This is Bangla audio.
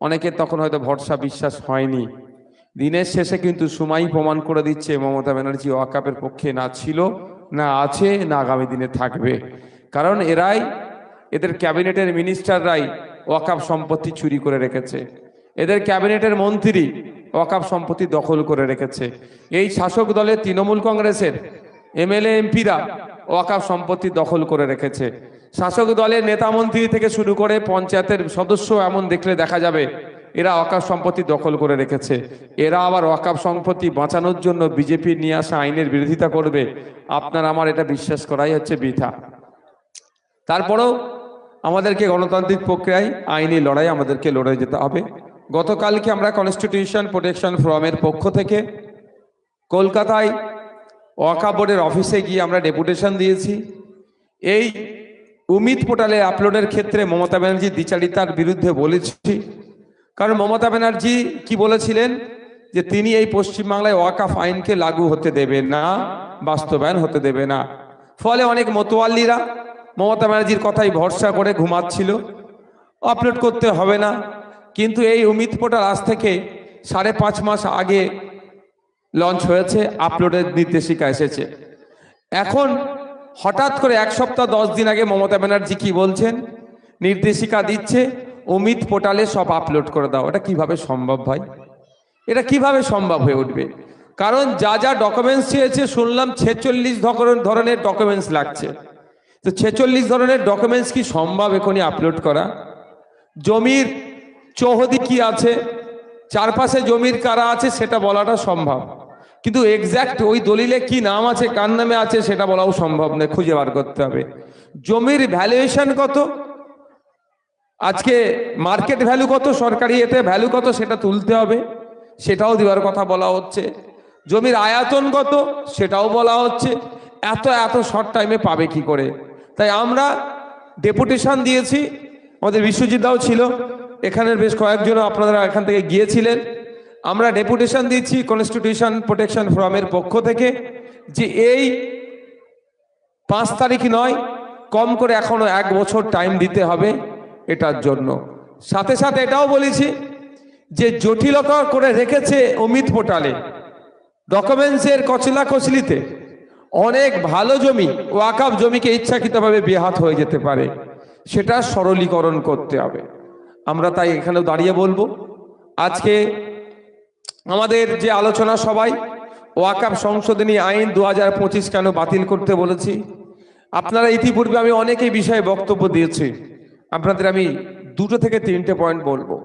অনেকের তখন হয়তো ভরসা বিশ্বাস হয়নি। দিনের শেষে কিন্তু সময় প্রমাণ করে দিচ্ছে মমতা ব্যানার্জি ওয়াকাপের পক্ষে না ছিল, না আছে, না আগামী দিনে থাকবে। কারণ এদের ক্যাবিনেটের মিনিস্টাররাই ওয়াকাপ সম্পত্তি চুরি করে রেখেছে। এদের ক্যাবিনেটের মন্ত্রী ওয়াকাপ সম্পত্তি দখল করে রেখেছে। এই শাসক দলের তৃণমূল কংগ্রেসের এমএলএ এমপিরা ওয়াকাপ সম্পত্তি দখল করে রেখেছে। শাসক দলের নেতা মন্ত্রী থেকে শুরু করে পঞ্চায়েতের সদস্য এমন দেখলে দেখা যাবে এরা ওয়াকাফ সম্পত্তি দখল করে রেখেছে। এরা আবার ওয়াকাফ সম্পত্তি বাঁচানোর জন্য বিজেপি নিয়ে আসা আইনের বিরোধিতা করবে, আপনার আমার এটা বিশ্বাস করাই হচ্ছে বৃথা। তারপরেও আমাদেরকে গণতান্ত্রিক প্রক্রিয়ায় আইনি লড়াই আমাদেরকে লড়ে যেতে হবে। গতকালকে আমরা কনস্টিটিউশন প্রোটেকশন ফোরামের পক্ষ থেকে কলকাতায় ওয়াকাফ বোর্ডের অফিসে গিয়ে আমরা ডেপুটেশন দিয়েছি। এই উমিদ পোর্টালে আপলোডের ক্ষেত্রে মমতা ব্যানার্জি দ্বিচারিতার বিরুদ্ধে বলেছি। কারণ মমতা ব্যানার্জি কি বলেছিলেন যে তিনি এই পশ্চিমবাংলায় ওয়াকাফ আইনকে লাগু হতে দেবে না, বাস্তবায়ন হতে দেবে না। ফলে অনেক মতোয়াল্লিরা মমতা ব্যানার্জির কথাই ভরসা করে ঘুমাচ্ছিল, আপলোড করতে হবে না। কিন্তু এই উমিদ পোর্টাল আজ থেকে 5.5 মাস আগে লঞ্চ হয়েছে, আপলোডের নির্দেশিকা এসেছে। এখন হঠাৎ করে 1 সপ্তাহ 10 দিন আগে মমতা ব্যানার্জি কি বলছেন, নির্দেশিকা দিচ্ছে উমিদ পোর্টালে সব আপলোড করে দাও। এটা কিভাবে সম্ভব ভাই? এটা কিভাবে সম্ভব হয়ে উঠবে? কারণ যা যা ডকুমেন্টস চেয়েছে শুনলাম 46 ধরনের ডকুমেন্টস লাগছে। তো 46 ধরনের ডকুমেন্টস কি সম্ভব এখনই আপলোড করা? জমির চৌহদি কি আছে, চারপাশে জমির কারা আছে সেটা বলাটা সম্ভব, কিন্তু এক্স্যাক্ট ওই দলিলে কি নাম আছে, কার নামে আছে সেটা বলাও সম্ভব নয়, খুঁজে বার করতে হবে। জমির ভ্যালুয়েশন কত, আজকে মার্কেট ভ্যালু কত, সরকারি এতে ভ্যালু কত সেটা তুলতে হবে, সেটাও দেওয়ার কথা বলা হচ্ছে। জমির আয়তন কত সেটাও বলা হচ্ছে। এত শর্ট টাইমে পাবে কি করে? তাই আমরা ডেপুটেশন দিয়েছি, আমাদের বিশ্বজিৎদাও ছিল এখানের, বেশ কয়েকজন আপনারা এখান থেকে গিয়েছিলেন। আমরা ডেপুটেশন দিচ্ছি কনস্টিটিউশন প্রোটেকশন ফোরামের পক্ষ থেকে যে এই 5 তারিখ নয়, কম করে এখনো 1 বছর টাইম দিতে হবে এটার জন্য। সাথে সাথে এটাও বলেছি যে জটিলতা করে রেখেছে অমিত পোর্টালে ডকুমেন্টসের কচলাকচলিতে অনেক ভালো জমি, ওয়াকাফ জমিকে ইচ্ছাকৃতভাবে বেহাত হয়ে যেতে পারে, সেটা সরলীকরণ করতে হবে। আমরা তাই এখানেও দাঁড়িয়ে বলবো, আজকে আমাদের যে আলোচনা সবাই ওয়াকাফ সংশোধনী আইন 2025 কেন বাতিল করতে বলেছি, আপনারা ইতিপূর্বে আমি অনেকেই বিষয়ে বক্তব্য দিয়েছি, আপনাদের আমি 2 থেকে 3টে পয়েন্ট বলবো।